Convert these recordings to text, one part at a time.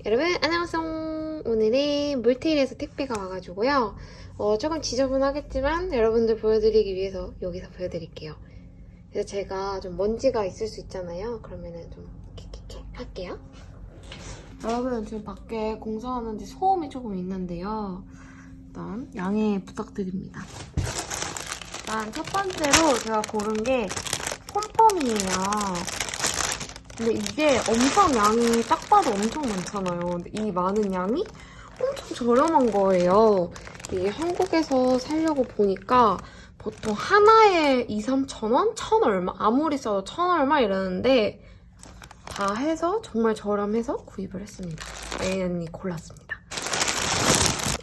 여러분 안녕하세요. 오늘은 물테일에서 택배가 와가지고요. 조금 지저분하겠지만 여러분들 보여드리기 위해서 여기서 보여드릴게요. 그래서 제가 좀 먼지가 있을 수 있잖아요. 그러면은 좀 킥킥킥 할게요. 여러분 지금 밖에 공사하는데 소음이 조금 있는데요. 일단 양해 부탁드립니다. 일단 첫 번째로 제가 고른 게 폼폼이에요. 근데 이게 엄청 양이 딱 봐도 엄청 많잖아요. 근데 이 많은 양이 엄청 저렴한 거예요. 이게 한국에서 사려고 보니까 보통 하나에 2, 3천 원? 천 얼마? 아무리 써도 천 얼마 이러는데 다 해서 정말 저렴해서 구입을 했습니다. 애인 언니 골랐습니다.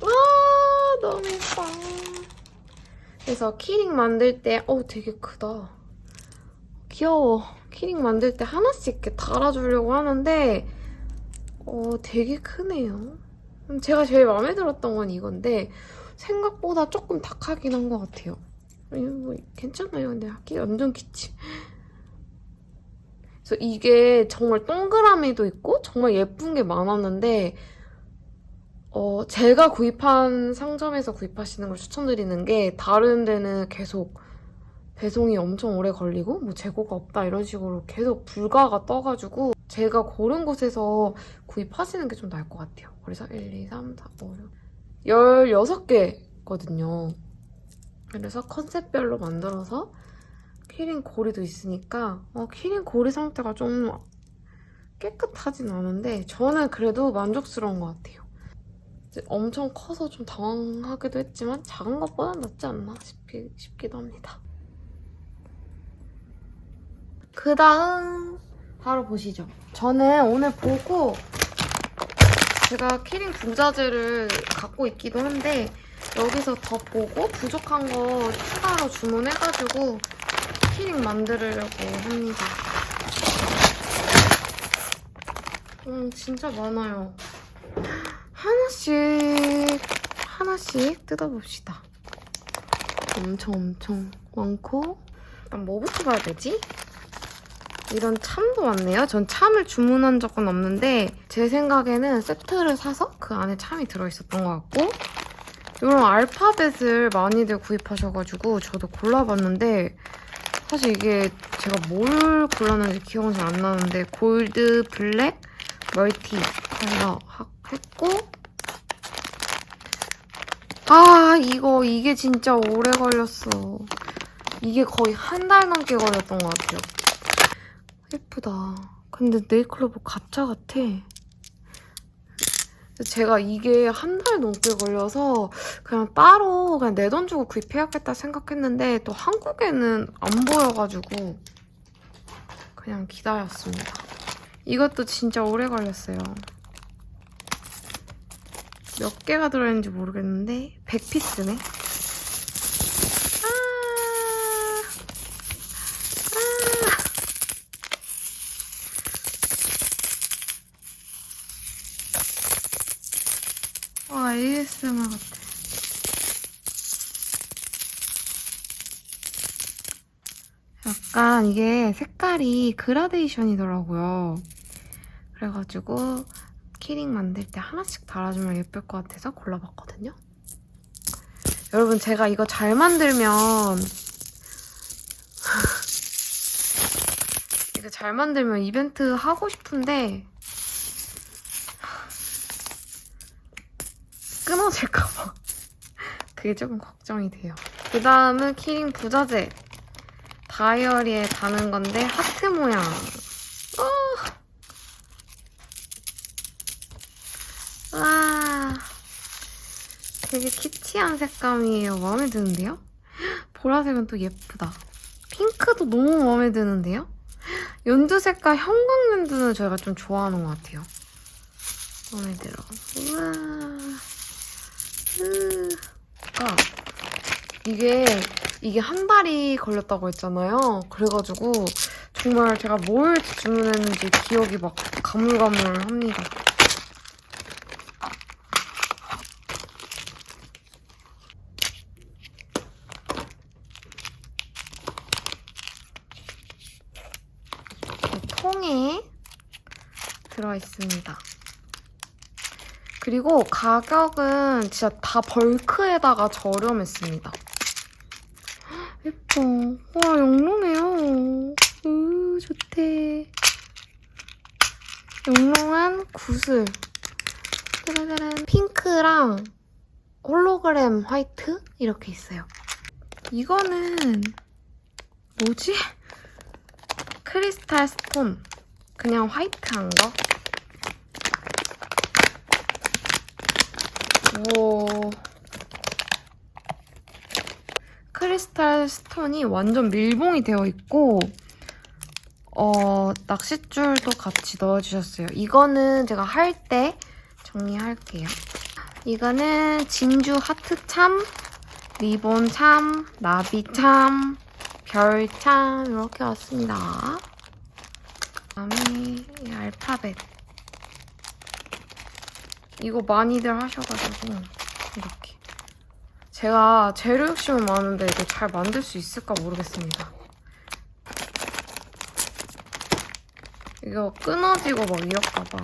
와 너무 예뻐. 그래서 키링 만들 때 되게 크다. 귀여워. 키링 만들 때 하나씩 이렇게 달아주려고 하는데 되게 크네요. 제가 제일 마음에 들었던 건 이건데 생각보다 조금 다크하긴 한 것 같아요. 뭐 괜찮아요. 근데 하기 완전 키치. 그래서 이게 정말 동그라미도 있고 정말 예쁜 게 많았는데 제가 구입한 상점에서 구입하시는 걸 추천드리는 게 다른 데는 계속 배송이 엄청 오래 걸리고 뭐 재고가 없다 이런 식으로 계속 불가가 떠가지고 제가 고른 곳에서 구입하시는 게 좀 나을 것 같아요. 그래서 1, 2, 3, 4, 5, 6 16개거든요. 그래서 컨셉별로 만들어서 키링 고리도 있으니까 키링 고리 상태가 좀 깨끗하진 않은데 저는 그래도 만족스러운 것 같아요. 엄청 커서 좀 당황하기도 했지만 작은 것보단 낫지 않나 싶기도 합니다. 그 다음 바로 보시죠. 저는 오늘 보고 제가 키링 부자재를 갖고 있기도 한데 여기서 더 보고 부족한 거 추가로 주문해가지고 키링 만들려고 합니다. 진짜 많아요. 하나씩 뜯어봅시다. 엄청 많고 일단 뭐부터 봐야 되지? 이런 참도 많네요. 전 참을 주문한 적은 없는데 제 생각에는 세트를 사서 그 안에 참이 들어있었던 것 같고 이런 알파벳을 많이들 구입하셔가지고 저도 골라봤는데 사실 이게 제가 뭘 골랐는지 기억은 잘 안 나는데 골드, 블랙, 멀티 컬러 했고 이게 진짜 오래 걸렸어. 이게 거의 한 달 넘게 걸렸던 것 같아요. 예쁘다. 근데 네일클로버 가짜 같아. 제가 이게 한 달 넘게 걸려서 그냥 따로 그냥 내 돈 주고 구입해야겠다 생각했는데 또 한국에는 안 보여가지고 그냥 기다렸습니다. 이것도 진짜 오래 걸렸어요. 몇 개가 들어있는지 모르겠는데 100피스네. ASMR 같아. 약간 이게 색깔이 그라데이션이더라고요. 그래가지고 키링 만들 때 하나씩 달아주면 예쁠 것 같아서 골라봤거든요. 여러분 제가 이거 잘 만들면 이거 잘 만들면 이벤트 하고 싶은데 끊어질까봐 그게 조금 걱정이 돼요. 그 다음은 키링 부자재 다이어리에 다는 건데 하트 모양. 와 되게 키치한 색감이에요. 마음에 드는데요? 보라색은 또 예쁘다. 핑크도 너무 마음에 드는데요? 연두 색깔 형광연두는 저희가 좀 좋아하는 것 같아요. 마음에 들어. 우와. 이게 한 달이 걸렸다고 했잖아요. 그래가지고 정말 제가 뭘 주문했는지 기억이 막 가물가물합니다. 통에 들어있습니다. 그리고 가격은 진짜 다 벌크에다가 저렴했습니다. 예뻐. 와, 영롱해요. 좋대. 영롱한 구슬. 짜라란. 핑크랑 홀로그램 화이트? 이렇게 있어요. 이거는 뭐지? 크리스탈 스톤. 그냥 화이트한 거. 오. 크리스탈 스톤이 완전 밀봉이 되어 있고 낚싯줄도 같이 넣어주셨어요. 이거는 제가 할 때 정리할게요. 이거는 진주 하트참, 리본참, 나비참, 별참 이렇게 왔습니다. 그다음에 이 알파벳. 이거 많이들 하셔가지고 이렇게. 제가 재료 욕심은 많은데 이거 잘 만들 수 있을까 모르겠습니다. 이거 끊어지고 막 이럴까봐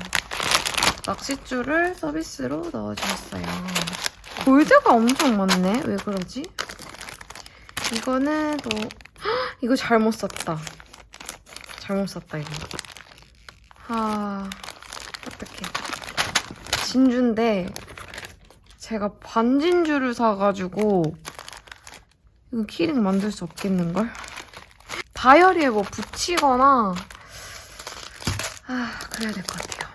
낚싯줄을 서비스로 넣어주셨어요. 골드가 엄청 많네? 왜 그러지? 이거는 또 이거 잘못 샀다. 잘못 샀다 이거. 어떡해. 진주인데 제가 반진주를 사가지고 이거 키링 만들 수 없겠는걸? 다이어리에 뭐 붙이거나 그래야 될 것 같아요.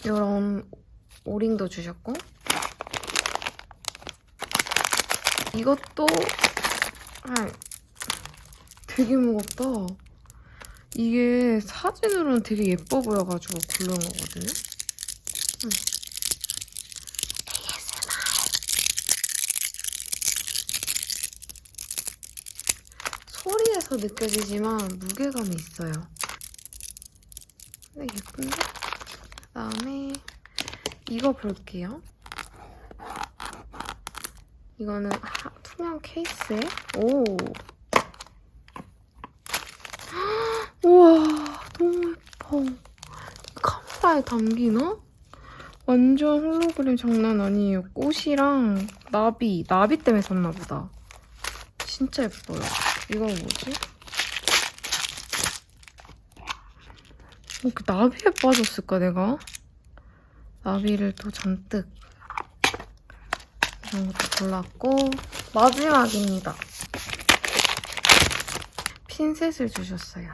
이런 오링도 주셨고 이것도 되게 무겁다. 이게 사진으로는 되게 예뻐 보여가지고 고른 거거든요. 소리에서 느껴지지만 무게감이 있어요. 근데 예쁜데? 그다음에 이거 볼게요. 이거는 투명 케이스에 우와 너무 예뻐. 카메라에 담기나? 완전 홀로그램 장난 아니에요. 꽃이랑 나비 때문에 샀나 보다. 진짜 예뻐요. 이건 뭐지? 그 나비에 빠졌을까 내가? 나비를 또 잔뜩 이런 것도 골랐고 마지막입니다. 핀셋을 주셨어요.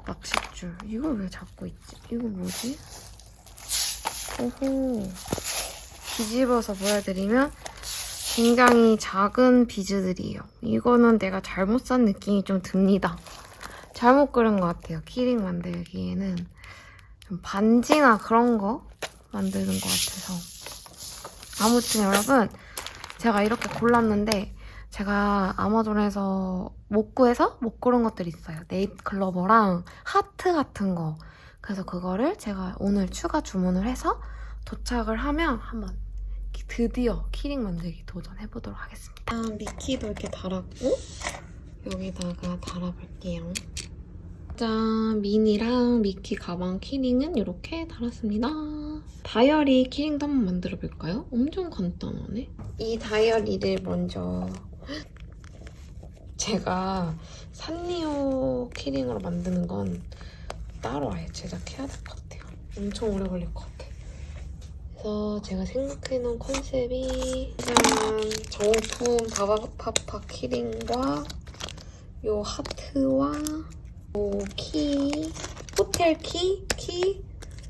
낚싯줄. 이걸 왜 잡고 있지? 이거 뭐지? 오호. 뒤집어서 보여드리면 굉장히 작은 비즈들이에요. 이거는 내가 잘못 산 느낌이 좀 듭니다. 잘못 그린 것 같아요. 키링 만들기에는 좀 반지나 그런 거 만드는 것 같아서. 아무튼 여러분 제가 이렇게 골랐는데 제가 아마존에서 못 구해서 못 고른 것들이 있어요. 네잎클로버랑 하트 같은 거. 그래서 그거를 제가 오늘 추가 주문을 해서 도착을 하면 한번 드디어 키링 만들기 도전해보도록 하겠습니다. 미키도 이렇게 달았고 여기다가 달아볼게요. 짠! 미니랑 미키 가방 키링은 이렇게 달았습니다. 다이어리 키링도 한번 만들어볼까요? 엄청 간단하네. 이 다이어리를 먼저 제가 산리오 키링으로 만드는 건 따로 아예 제작해야 될 것 같아요. 엄청 오래 걸릴 것 같아. 그래서 제가 생각해놓은 컨셉이 짜잔! 정품 바바파파 키링과 요 하트와 요 키, 호텔 키,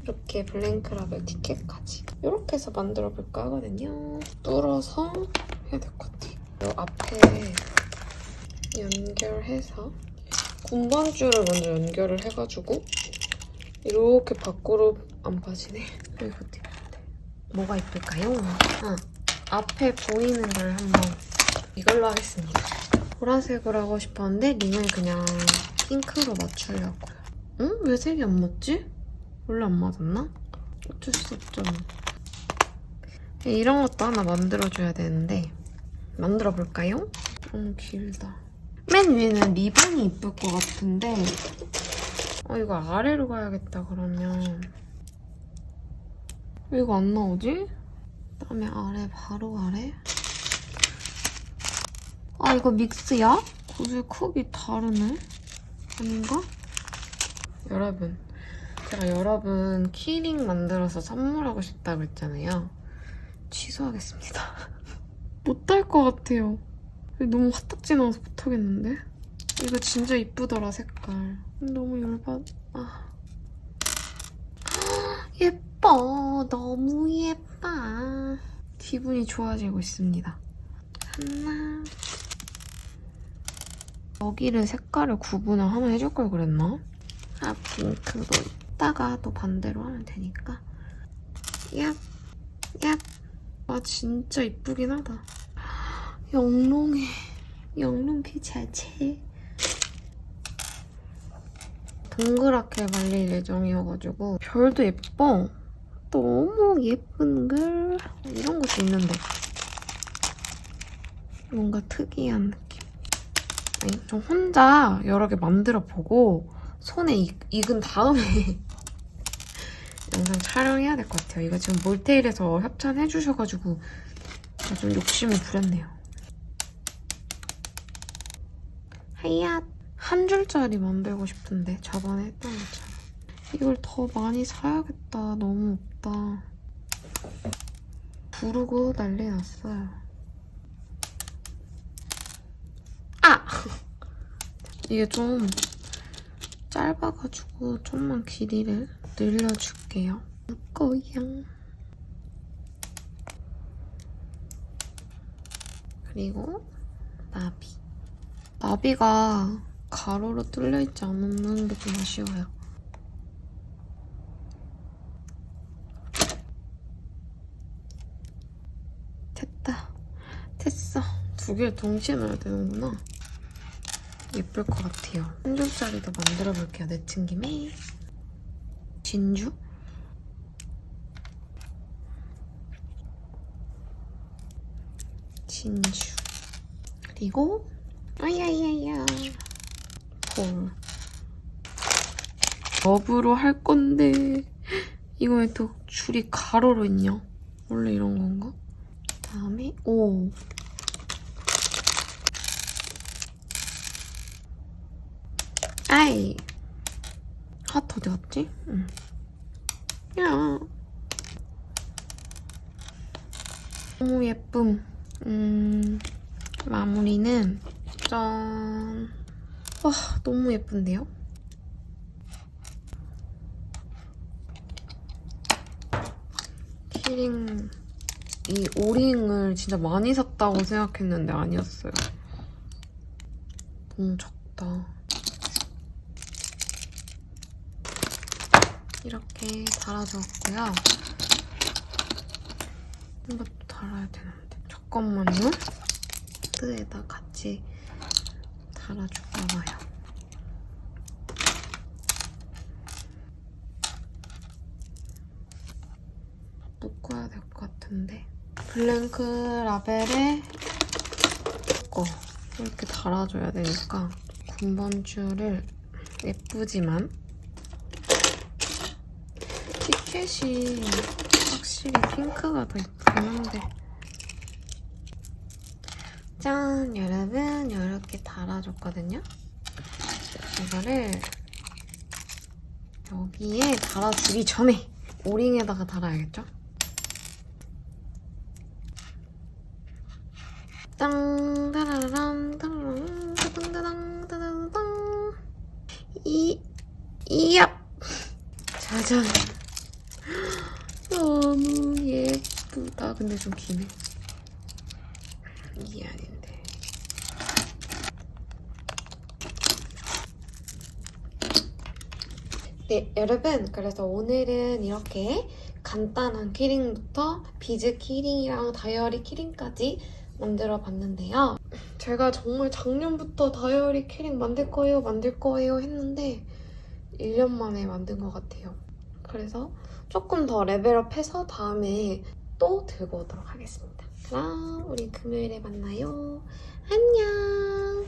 이렇게 블랭크라벨 티켓까지 이렇게 해서 만들어볼까 하거든요. 뚫어서 해야 될 것 같아요. 요 앞에 연결해서 군번줄을 먼저 연결을 해가지고 이렇게 밖으로 안 빠지네. 이거 어떻게 해야 돼? 뭐가 이쁠까요? 앞에 보이는 걸 한번 이걸로 하겠습니다. 보라색으로 하고 싶었는데 링을 그냥 핑크로 맞추려고요. 응? 왜 색이 안 맞지? 원래 안 맞았나? 어쩔 수 없잖아. 이런 것도 하나 만들어줘야 되는데 만들어볼까요? 길다. 맨 위에는 리본이 이쁠 것 같은데 이거 아래로 가야겠다 그러면. 왜 이거 안 나오지? 그다음에 아래, 바로 아래. 아, 이거 믹스야? 구슬 크기 다르네? 아닌가? 여러분, 제가 여러분 키링 만들어서 선물하고 싶다고 했잖아요. 취소하겠습니다. 못할 것 같아요. 너무 화딱지 나와서 못하겠는데? 이거 진짜 이쁘더라, 색깔. 너무 열받... 아. 예뻐. 너무 예뻐. 기분이 좋아지고 있습니다. 하나. 여기를 색깔을 구분을 하나 해줄 걸 그랬나? 아, 핑크도 이따가 또 반대로 하면 되니까. 얍. 얍. 아, 진짜 이쁘긴 하다. 영롱해. 영롱 그 자체. 동그랗게 말릴 예정이어가지고 별도 예뻐. 너무 예쁜 걸. 이런 것도 있는데 뭔가 특이한 느낌. 아니, 좀 혼자 여러 개 만들어보고 손에 익은 다음에 영상 촬영해야 될 것 같아요. 이거 지금 몰테일에서 협찬해주셔가지고 좀 욕심을 부렸네요. 하얏. 한 줄짜리 만들고 싶은데 저번에 했던 것처럼. 이걸 더 많이 사야겠다. 너무 없다. 부르고 난리 났어요. 아! 이게 좀 짧아가지고 좀만 길이를 늘려줄게요. 묶어양. 그리고 나비. 나비가 가로로 뚫려있지 않는 게 좀 아쉬워요. 됐다. 됐어. 두 개를 동시에 넣어야 되는구나. 예쁠 것 같아요. 한 줄짜리도 만들어볼게요. 내친 김에. 진주? 진주. 그리고 아야야야. 볼. 러브로 할 건데 이거 왜 또 줄이 가로로 있냐? 원래 이런 건가? 그다음에 오. 아이. 하트 어디 갔지? 응. 야. 너무 예쁨. 마무리는 짠. 와, 너무 예쁜데요? 키링, 이 오링을 진짜 많이 샀다고 생각했는데 아니었어요. 너무 적다. 이렇게 달아주었고요. 이것도 달아야 되는데. 잠깐만요. 뜨에다 같이 달아줄까봐요. 묶어야 될 것 같은데. 블랭크 라벨에 묶어. 이렇게 달아줘야 되니까 군번줄을 예쁘지만 티켓이 확실히 핑크가 더 예쁘긴 한데. 짠! 여러분, 이렇게 달아줬거든요? 이거를 여기에 달아주기 전에 오링에다가 달아야겠죠? 짱! 따라란, 따라란, 따당따당, 따당따당. 이얍! 짜잔! 너무 예쁘다. 근데 좀 기네. 이게 아닌데. 네, 여러분. 그래서 오늘은 이렇게 간단한 키링부터 비즈 키링이랑 다이어리 키링까지 만들어 봤는데요. 제가 정말 작년부터 다이어리 키링 만들 거예요 했는데 1년 만에 만든 것 같아요. 그래서 조금 더 레벨업해서 다음에 또 들고 오도록 하겠습니다. 그럼 우리 금요일에 만나요. 안녕!